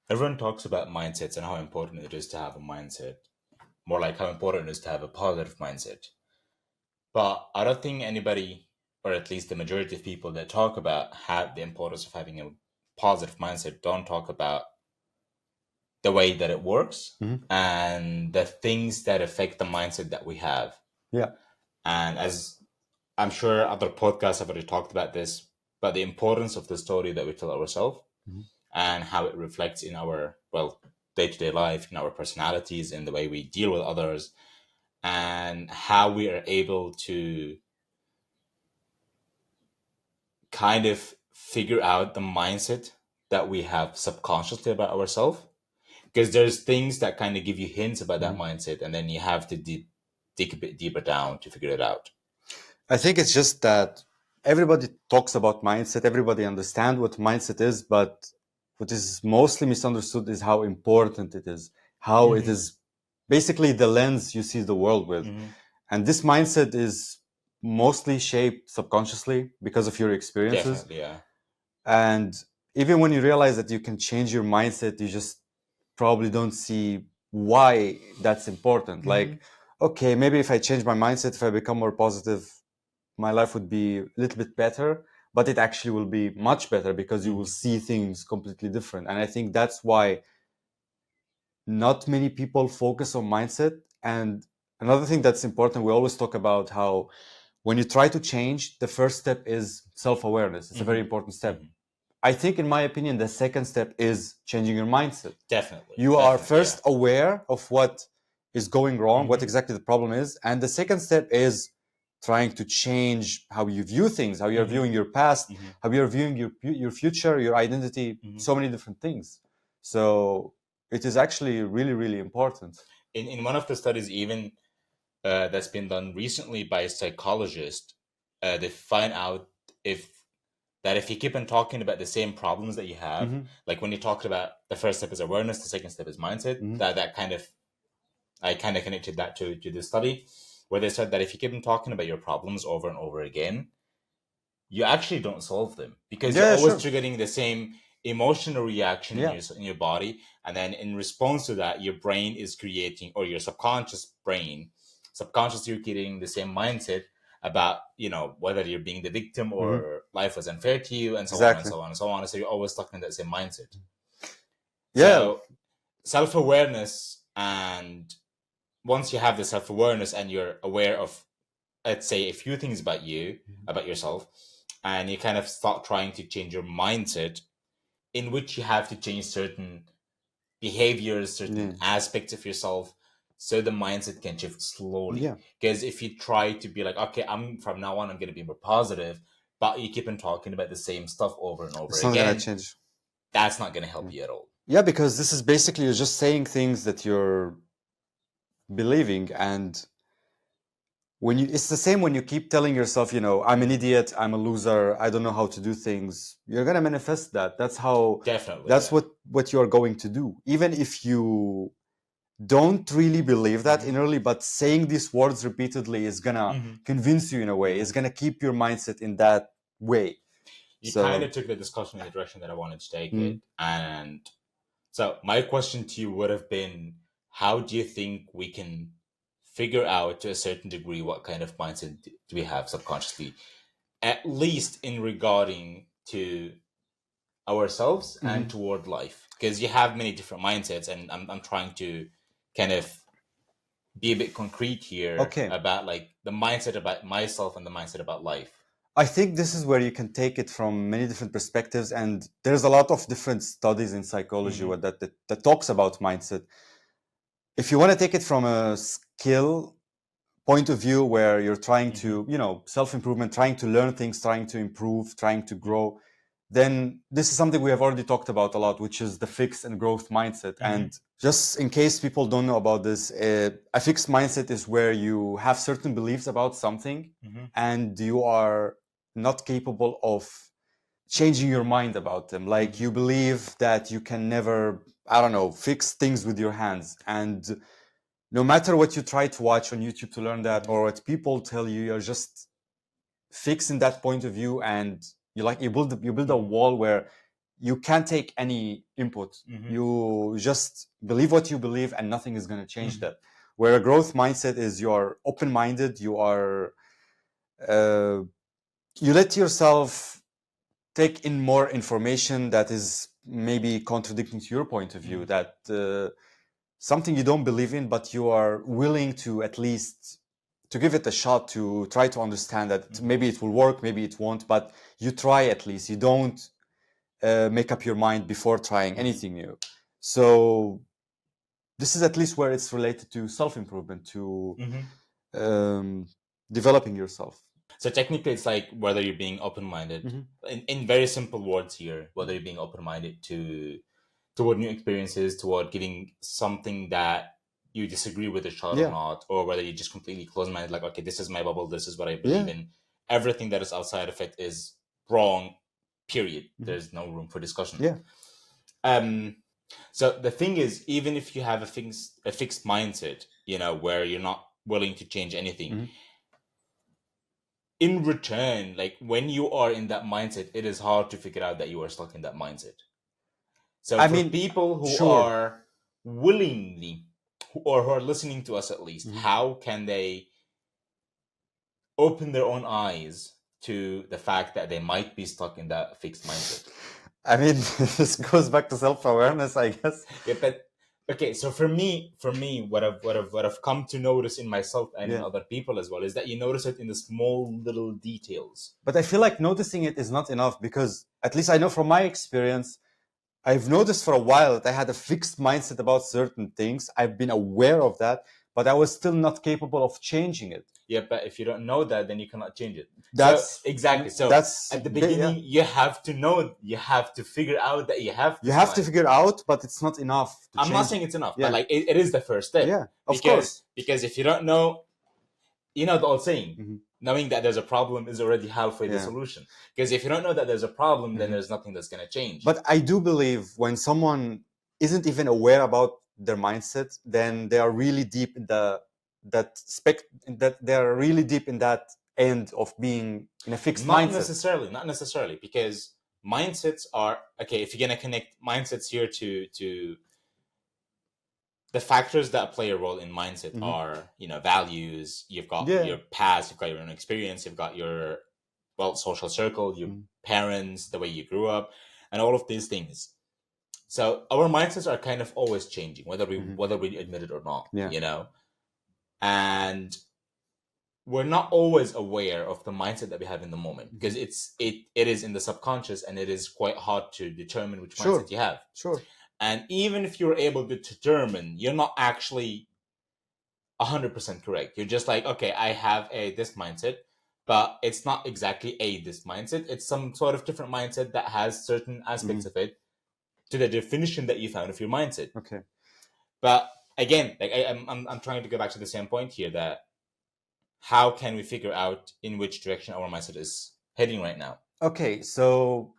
Everyone talks about mindsets and how important it is to have a mindset, more like how important it is to have a positive mindset. But I don't think anybody, or at least the majority of people that talk about have the importance of having a positive mindset, don't talk about the way that it works Mhm. and the things that affect the mindset that we have. Yeah. And as I'm sure other podcasts have already talked about this, but the importance of the story that we tell ourselves Mhm. and how it reflects in our, well, day-to-day life, in our personalities, in the way we deal with others, and how we are able to kind of figure out the mindset that we have subconsciously about ourselves. Because there's things that kind of give you hints about that Mhm. mindset, and then you have to dig a bit deeper down to figure it out. I think it's just that everybody talks about mindset, everybody understands what mindset is, but what is mostly misunderstood is how important it is, how it Mm-hmm. is basically the lens you see the world with. Mm-hmm. And this mindset is mostly shaped subconsciously because of your experiences. Definitely, yeah. And even when you realize that you can change your mindset, you just probably don't see why that's important. Mm-hmm. Like, okay, maybe if I change my mindset, if I become more positive, my life would be a little bit better, but it actually will be much better because you will Mm-hmm. see things completely different. And I think that's why not many people focus on mindset. And another thing that's important, we always talk about how when you try to change, the first step is self awareness. It's a very Mm-hmm. important step. Mm-hmm. I think, in my opinion, the second step is changing your mindset. Definitely, You are definitely, yeah. first aware of what is going wrong, what Mm-hmm. exactly the problem is. And the second step is trying to change how you view things, how you're Mm-hmm. viewing your past, Mm-hmm. how you're viewing your future, your identity, Mm-hmm. so many different things. So it is actually really, really important. In one of the studies, even that's been done recently by a psychologist, they find out if that if you keep on talking about the same problems that you have, Hmm. like when you talked about the first step is awareness, the second step is mindset, Hmm. that kind of I kind of connected that to this study where they said that if you keep on talking about your problems over and over again, you actually don't solve them because you're Yeah, always sure. triggering the same emotional reaction Yeah. in your body, and then in response to that, your brain is creating, or your subconscious brain, subconsciously creating the same mindset about whether you're being the victim Hmm. or life was unfair to you, and so on and Exactly. so on and so on. So you're always stuck in that same mindset. Yeah. So self-awareness, and once you have the self-awareness and you're aware of, let's say, a few things about you, about yourself, and you kind of start trying to change your mindset, in which you have to change certain behaviors, certain Yeah. aspects of yourself, so the mindset can shift slowly. Yeah. Because if you try to be like, okay, I'm from now on, I'm going to be more positive, but you keep on talking about the same stuff over and over It's not gonna again, change. that's not going to Yeah. help you at all. Yeah, because this is basically you're just saying things that you're believing, and when you it's the same when you keep telling yourself, I'm an Mhm. idiot, I'm a loser, I don't know how to do things. You're gonna manifest that. Definitely, That's yeah. what you're going to do. Even if you don't really believe that Hmm. innerly, but saying these words repeatedly is gonna Hmm. convince you in a way. It's Hmm. gonna keep your mindset in that way. You kind So of took the discussion in the direction that I wanted to take mm, it. And so, my question to you would have been, how do you think we can figure out to a certain degree what kind of mindset do we have subconsciously, at least in regarding to ourselves and mhm. toward life? Because you have many different mindsets, and I'm trying to kind of be a bit concrete here Okay. about like the mindset about myself and the mindset about life. I think this is where you can take it from many different perspectives, and there's a lot of different studies in psychology Mm-hmm. that talks about mindset. If you want to take it from a skill point of view, where you're trying Mm-hmm. to, self improvement, trying to learn things, trying to improve, trying to Mm-hmm. grow, then this is something we have already talked about a lot, which is the fixed and growth mindset. Mm-hmm. And just in case people don't know about this, a fixed mindset is where you have certain beliefs about something Mm-hmm. and you are not capable of changing your mind about them. Like Mm-hmm. you believe that you can never, I don't know, fix things with your hands. And no matter what you try to watch on YouTube to learn that, Mm-hmm. or what people tell you, you're just fixing that point of view, and you build a Mm-hmm. wall where you can't take any input. Mhm. You just believe what you believe, and nothing is going to change Mhm. that. Where a growth mindset is, you are open-minded. You are you let yourself take in more information that is maybe contradicting to your point of view, that something you don't believe in, but you are willing to at least to give it a shot, to try to understand that maybe it will work, maybe it won't, but you try at least. You don't make up your mind before trying anything new. So this is at least where it's related to self-improvement, to developing yourself. So technically, it's like whether you're being open-minded, in very simple words here, whether you're being open-minded toward new experiences, toward getting something that you disagree with a shot or not, or whether you just completely close-minded, like, okay, this is my bubble, this is what I believe in. Everything that is outside of it is wrong, period. There's no room for discussion. So the thing is, even if you have a fixed mindset, where you're not willing to change anything, in return, like when you are in that mindset, it is hard to figure out that you are stuck in that mindset. So for people who are willingly, or who are listening to us at least, how can they open their own eyes to the fact that they might be stuck in that fixed mindset? I mean, this goes back to self-awareness, I guess. Yeah, but okay, so for me, what I've come to notice in myself and in other people as well is that you notice it in the small little details. But I feel like noticing it is not enough, because at least I know from my experience, I've noticed for a while that I had a fixed mindset about certain things. I've been aware of that, but I was still not capable of changing it. Yeah, but if you don't know that, then you cannot change it. That's exactly. So that's at the beginning, you have to know, you have to figure out that you have you have to figure out, but it's not enough to I'm not saying it's enough, but like it is the first step. Yeah, of course. Because if you don't know, the old saying, knowing that there's a problem is already halfway the solution. Because if you don't know that there's a problem, then there's nothing that's going to change. But I do believe when someone isn't even aware about their mindset, then they are really deep in that they are really deep in that end of being in a fixed mindset. Not necessarily, because mindsets are okay. If you're going to connect mindsets here to the factors that play a role in mindset are, values. You've got your past, you've got your own experience, you've got your social circle, your parents, the way you grew up, and all of these things. So our mindsets are kind of always changing, whether we admit it or not. And we're not always aware of the mindset that we have in the moment, because it is in the subconscious, and it is quite hard to determine which mindset you have. And even if you're able to determine, you're not actually 100% correct. You're just like, okay, I have this mindset, but it's not exactly this mindset. It's some sort of different mindset that has certain aspects of it to the definition that you found of your mindset. Okay. But again, like I'm trying to go back to the same point here, that how can we figure out in which direction our mindset is heading right now? Okay, so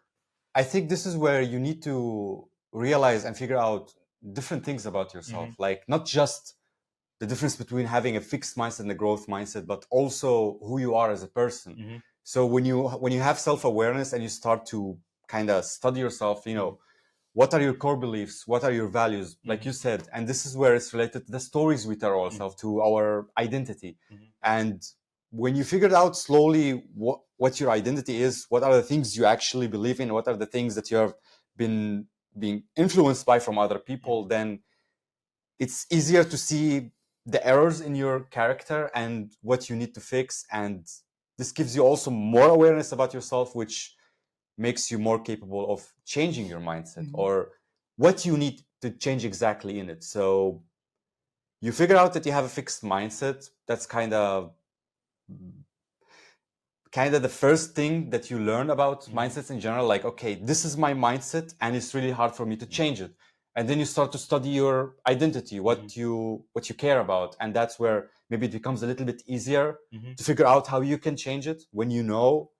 I think this is where you need to realize and figure out different things about yourself, like not just the difference between having a fixed mindset and a growth mindset, but also who you are as a person. So when you have self-awareness and you start to kind of study yourself, what are your core beliefs, what are your values, like you said, and this is where it's related to the stories we tell ourselves, to our identity. And when you figured out slowly what your identity is, what are the things you actually believe in, what are the things that you have been being influenced by from other people, then it's easier to see the errors in your character and what you need to fix. And this gives you also more awareness about yourself, which makes you more capable of changing your mindset or what you need to change exactly in it. So you figure out that you have a fixed mindset. That's kind of the first thing that you learn about mindsets in general. Like, okay, this is my mindset and it's really hard for me to change it. And then you start to study your identity, what you care about. And that's where maybe it becomes a little bit easier to figure out how you can change it when you know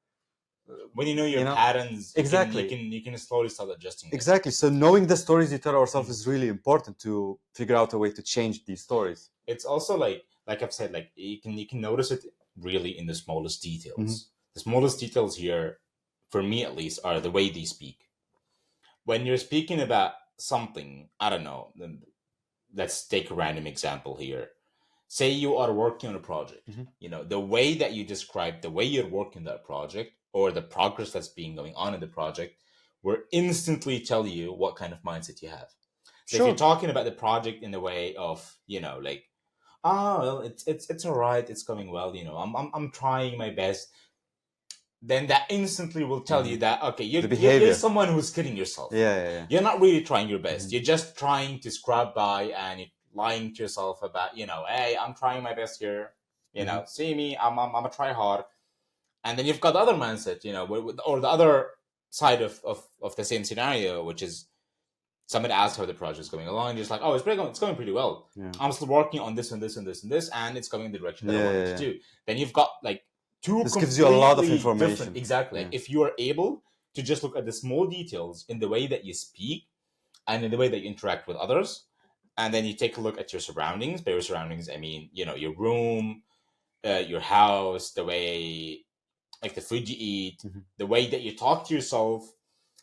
your patterns. Exactly. You can slowly start adjusting. Exactly. So knowing the stories you tell ourselves is really important to figure out a way to change these stories. It's also like I've said, like you can notice it really in the smallest details. The smallest details here, for me at least, are the way they speak. when you're speaking about something, I don't know, let's take a random example here. Say you are working on a project. Mhm. You know, the way that you describe the way you're working that project or the progress that's being going on in the project will instantly tell you what kind of mindset you have. So if you're Sure. talking about the project in the way of, you know, like, oh well, it's all right, it's going well, you know, I'm trying my best, then that instantly will tell you Mhm. that okay, The you're behavior. someone who's kidding yourself. Yeah, yeah, yeah. You're not really trying your best. Mhm. You're just trying to scrub by and you're lying to yourself about, you know, hey, I'm trying my best here. You know, Mhm. see me, I'm a try hard. And then you've got the other mindset, you know, or the other side of the same scenario, which is somebody asks how the project is going along, and you're just like, oh, it's going pretty well. Yeah. I'm still working on this and this and this and this, and it's going in the direction that I Yeah, wanted yeah, to yeah. do. Then you've got like two This gives you a lot of completely different, information. exactly. Yeah. Like if you are able to just look at the small details in the way that you speak and in the way that you interact with others, and then you take a look at your surroundings. By your surroundings, I mean, you know, your room, your house, the way, like the food you eat, Mhm. the way that you talk to yourself,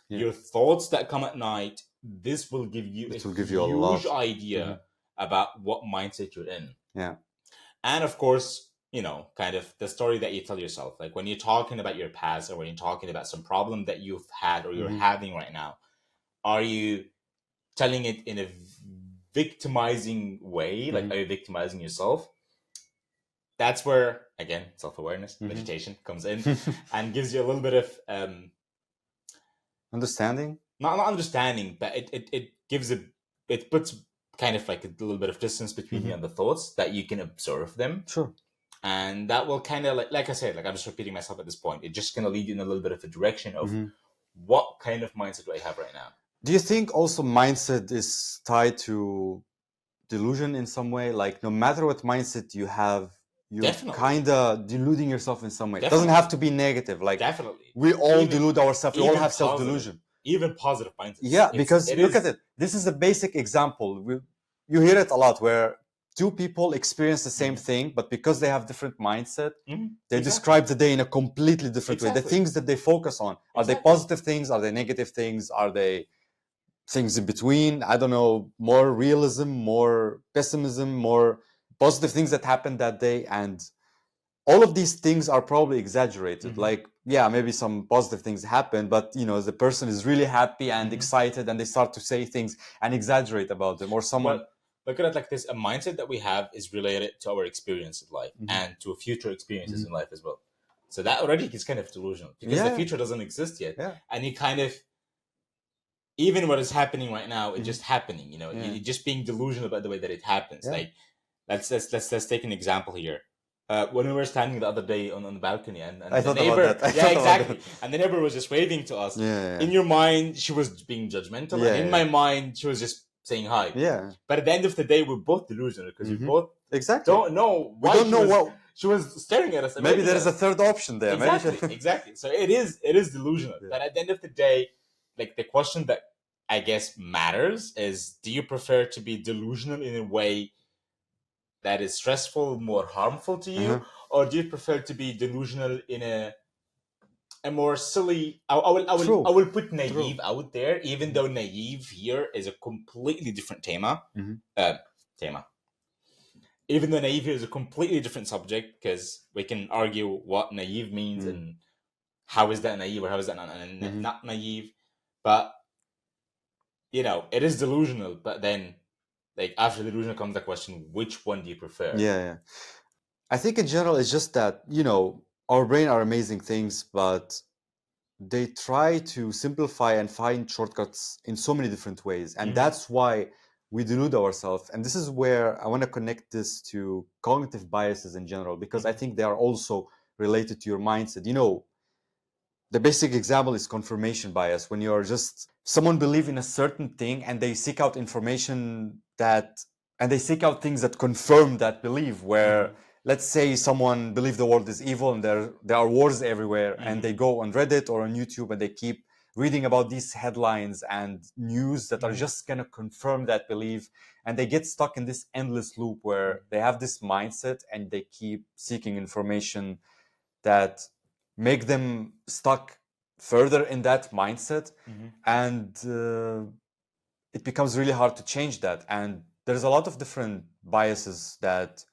Yeah. your thoughts that come at night. This will give you a It will give you a huge lot. idea Mhm. about what mindset you're in. Yeah. And of course, you know, kind of the story that you tell yourself. Like when you're talking about your past or when you're talking about some problem that you've had or you're Mhm. having right now, are you telling it in a victimizing way? Like, Mhm. are you victimizing yourself? That's where, again, self awareness, Mhm. meditation comes in and gives you a little bit of, Understanding. not understanding, but it gives it puts kind of like a little bit of distance between you Mhm. and the thoughts that you can observe them. Sure. And that will kind of like I said, like I'm just repeating myself at this point. It's just going to lead you in a little bit of a direction of Mhm. what kind of mindset do I have right now. Do you think also mindset is tied to delusion in some way? Like no matter what mindset you have, you're Definitely, kind of deluding yourself in some way. It doesn't have to be negative. Like definitely. we all Even delude ourselves. We all have self positive, delusion. even positive mindsets. Yeah, because It look at is. it. This is a basic example. You hear it a lot where two people experience the same thing, but because they have different mindset, they Exactly. describe the day in a completely different way. The Exactly. things that they focus on, are they Exactly. positive things? Are they negative things? Are they things in between? I don't know, more realism, more pessimism, more positive things that happened that day. And all of these things are probably exaggerated. Mhm. Like, yeah, maybe some positive things happen, but you know, the person is really happy and excited and they start to say things and exaggerate about them. Or someone But look at it like this: a mindset that we have is related to our experience in life Mhm. and to future experiences Mhm. in life as well. So that already is kind of delusional because the Yeah, future doesn't exist yet, yeah. and you kind of, even what is happening right now, it's Mhm. just happening. You know, Yeah. you're just being delusional about the way that it happens. Yeah. Like, let's take an example here. When we were standing the other day on the balcony, and I the thought about neighbor, that. I yeah, thought about exactly, that. and the neighbor was just waving to us. Yeah, In your mind, she was being judgmental, yeah, and in yeah. my mind, she was just saying hi. Yeah. But at the end of the day, we're both delusional because we Mhm. both Exactly. don't know We why don't know what. she was staring at us and Maybe waving there at is a us. third option there. Maybe Exactly, exactly. So it is delusional. Yeah. But at the end of the day, like the question that I guess matters is: do you prefer to be delusional in a way that is stressful, more harmful to you, Uh-huh. or do you prefer to be delusional in a more silly? I will put True. naive out there, even though naive here is a completely different tema. Mhm. Tema. Even though naive here is a completely different subject, because we can argue what naive means Mm. and how is that naive or how is that Mhm. not naive. But you know, it is delusional. But then, like after delusional comes the question: which one do you prefer? Yeah, yeah. I think in general, it's just that, you know, our brain are amazing things, but they try to simplify and find shortcuts in so many different ways. And Mhm. that's why we delude ourselves. And this is where I want to connect this to cognitive biases in general, because I think they are also related to your mindset. You know, the basic example is confirmation bias. When you're just someone believe in a certain thing and they seek out information that, and they seek out things that confirm that belief, where let's say someone believe the world is evil and there are wars everywhere, and they go on Reddit or on YouTube and they keep reading about these headlines and news that are just going to confirm that belief, and they get stuck in this endless loop where they have this mindset and they keep seeking information that make them stuck further in that mindset, Mhm. and it becomes really hard to change that. And there's a lot of different biases that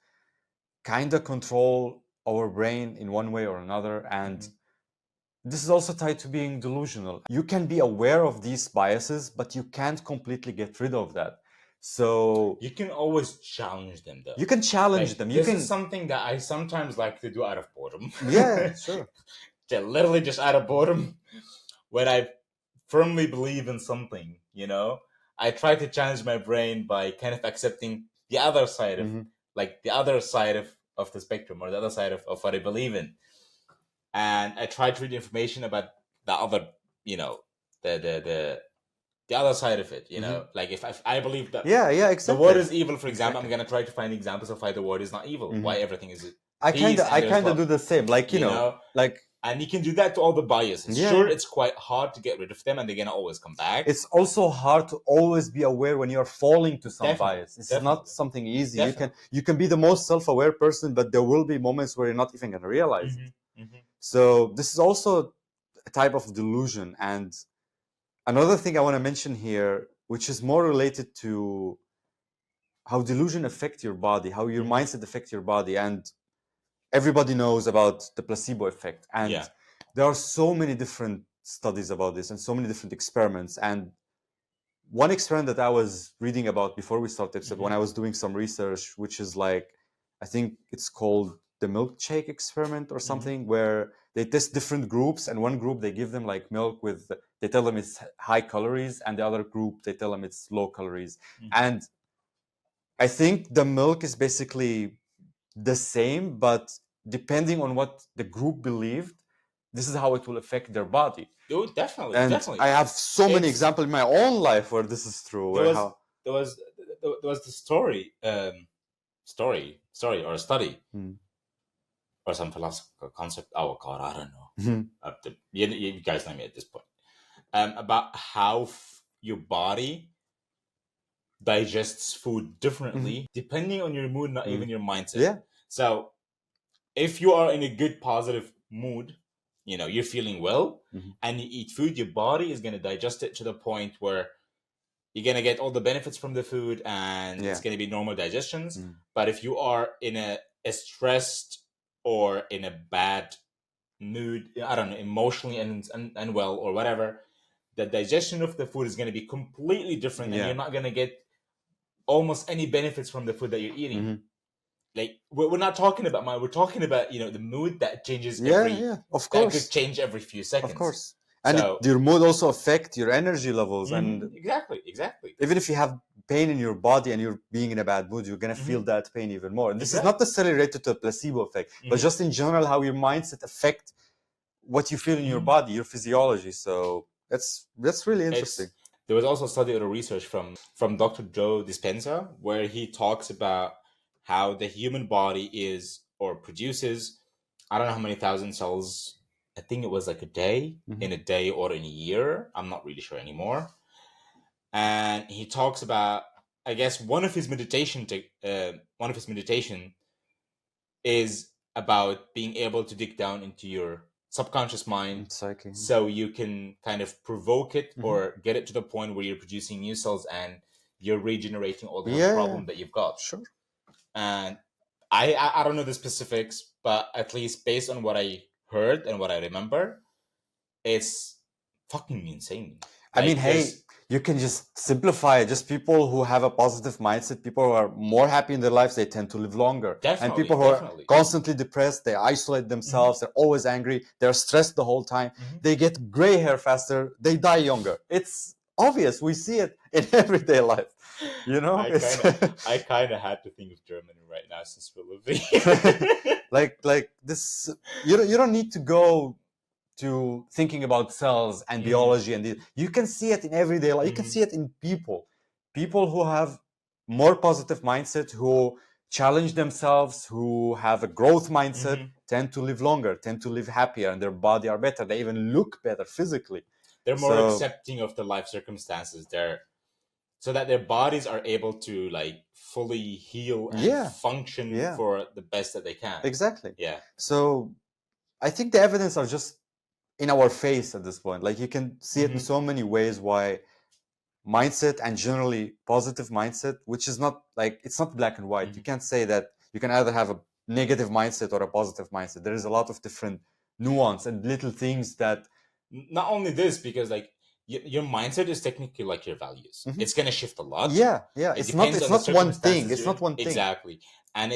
kind of control our brain in one way or another, and Mhm. this is also tied to being delusional. You can be aware of these biases, but you can't completely get rid of that. So You can always challenge them, though. you can challenge Like, them. You this can, is something that I sometimes like to do out of boredom. yeah, sure. Literally just out of boredom. When I firmly believe in something, I try to challenge my brain by kind of accepting the other side of, Mhm. like, the other side of the spectrum, or the other side of what I believe in. And I try to read information about the other, the the the the other side of it. Mhm. Like, if I believe that Yeah, yeah, the world exactly. is evil, for example, I'm Exactly. gonna try to find examples of why the world is not evil, why Mhm. everything is I peace, and there's kind of love. do the same. Like, You know, like, and you can do that to all the biases. yeah, Sure, yeah. it's quite hard to get rid of them, and they're gonna always come back. It's also hard to always be aware when you're falling to some Definitely, bias. It's not definitely, something easy. definitely. You can be the most self-aware person, but there will be moments where you're not even going to realize it. Hmm. Hmm. So this is also a type of delusion. And another thing I want to mention here, which is more related to how delusion affect your body, how your Mhm. mindset affects your body. And everybody knows about the placebo effect. And Yeah. there are so many different studies about this and so many different experiments. And one experiment that I was reading about before we started, so when Mhm. I was doing some research, which is like, I think it's called the milkshake experiment or Mhm. something, where they test different groups, and one group they give them like milk with, they tell them it's high calories, and the other group they tell them it's low calories. Mhm. And I think the milk is basically the same, but depending on what the group believed, this is how it will affect their body. Oh, definitely, And definitely. I have so many It's examples in my own life where this is true, there where was how. there was there was the story or a study Hmm. or some philosophical concept. Oh God, I don't know. Mhm. You guys know me at this point. About how your body digests food Mhm. differently depending on your mood, not even Mhm. your mindset. Yeah. So if you are in a good positive mood, you're feeling well, Mhm. and you eat food, your body is going to digest it to the point where you're going to get all the benefits from the food, and it's Yeah. going to be normal digestions. Mm. But if you are in a stressed or in a bad mood, I don't know, emotionally and well or whatever, the digestion of the food is going to be completely different, and you're Yeah. not going to get almost any benefits from the food that you're eating. Mhm. Like, we're not talking about we're talking about the mood that changes Yeah. Yeah. Of that could course. change every few Of seconds. course. And So, your mood also affect your energy levels. And exactly. even if you have pain in your body and you're being in a bad mood, you're gonna feel Hmm. that pain even more. And this is not Exactly. necessarily related to a placebo effect, but Hmm. just in general how your mindset affect what you feel in your Hmm. body, your physiology. So that's really interesting. It's There was also a study or a research from Dr. Joe Dispenza, where he talks about how the human body is or produces, I don't know how many thousand cells. I think it was like Mhm. in a day or in a year. I'm not really sure anymore. And he talks about, I guess, one of his meditation is about being able to dig down into your subconscious mind, It's like, so you can kind of provoke it mhm. or get it to the point where you're producing new cells and you're regenerating all the health Yeah, yeah, problem that you've got. sure. And I don't know the specifics, but at least based on what I heard and what I remember, it's fucking insane. I mean, Like, hey, there's you can just simplify it. Just people who have a positive mindset, people who are more happy in their lives, they tend to live longer. And definitely, people who are definitely. constantly depressed, they isolate Hmm. themselves, they're always angry, they're stressed the whole time, Hmm. they get gray hair faster, they die younger. It's obvious. We see it in everyday life. You know, I it's kind of I kind of had to think of Germany right now since we're living here. like this. You don't need to go to thinking about cells and Mhm. biology, and you can see it in everyday life. You can Mhm. see it in people who have more positive mindset, who challenge themselves, who have a growth mindset, Mhm. tend to live longer, tend to live happier, and their body are better. They even look better physically. They're more So accepting of the life circumstances. So that their bodies are able to, like, fully heal and yeah, function yeah, for the best that they can. exactly. Yeah. So I think the evidence are just in our face at this point. Like you can see it in Mhm. so many ways why mindset and generally positive mindset, which is not like it's not black and white. You Mhm. can't say that you can either have a negative mindset or a positive mindset. There is a lot of different nuance and little things that Not only this, because like your mindset is technically like your values. Mhm. It's gonna shift a lot. yeah It it's not depends on the one thing. circumstances It's you're not in. one thing. Exactly. And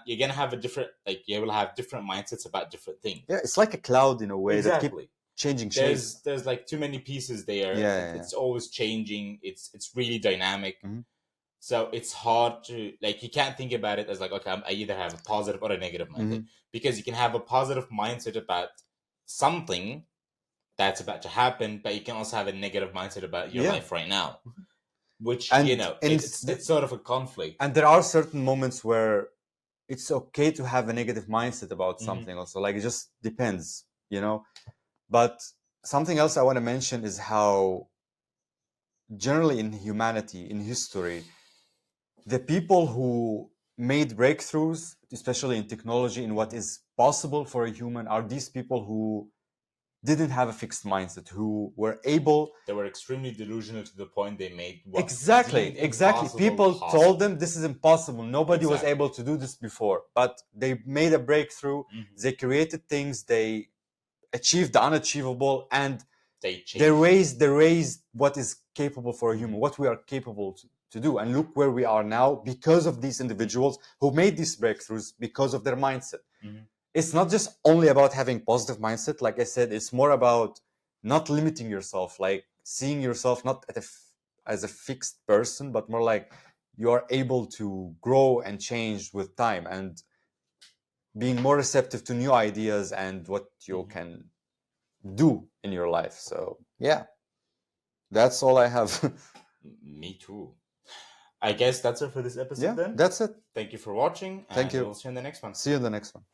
you're gonna have a different, like you will have different mindsets about different things. Yeah, it's like a cloud in a way that keep Exactly. changing shape. There's like too many pieces there. Yeah. It's always changing. It's really dynamic. Mhm. So it's hard to, like, you can't think about it as like, okay, I either have a positive or a negative mindset, because you can have a positive mindset about something that's about to happen, but you can also have a negative mindset about your Yeah. life right now, which And it's sort of a conflict. and there are certain moments where it's okay to have a negative mindset about Mhm. something also. Like it just depends, you know. But something else I want to mention is how generally in humanity, in history, the people who made breakthroughs, especially in technology, in what is possible for a human, are these people who didn't have a fixed mindset, who were able. They were extremely delusional to the point they made what Exactly. seemed impossible People possible. told them this is impossible. Nobody was Exactly. able to do this before, but they made a breakthrough. Mhm. They created things. They achieved the unachievable, and They they changed. raised what is capable for a human, what we are capable to do. And look where we are now because of these individuals who made these breakthroughs because of their mindset. Mhm. It's not just only about having positive mindset. Like I said, it's more about not limiting yourself, like seeing yourself not as a fixed person, but more like you are able to grow and change with time, and being more receptive to new ideas and what you Mhm. can do in your life. So yeah, that's all I have. Me too. I guess that's it for this episode Yeah, then. that's it. Thank you for watching, Thank and you. we'll see you in the next one. See you in the next one.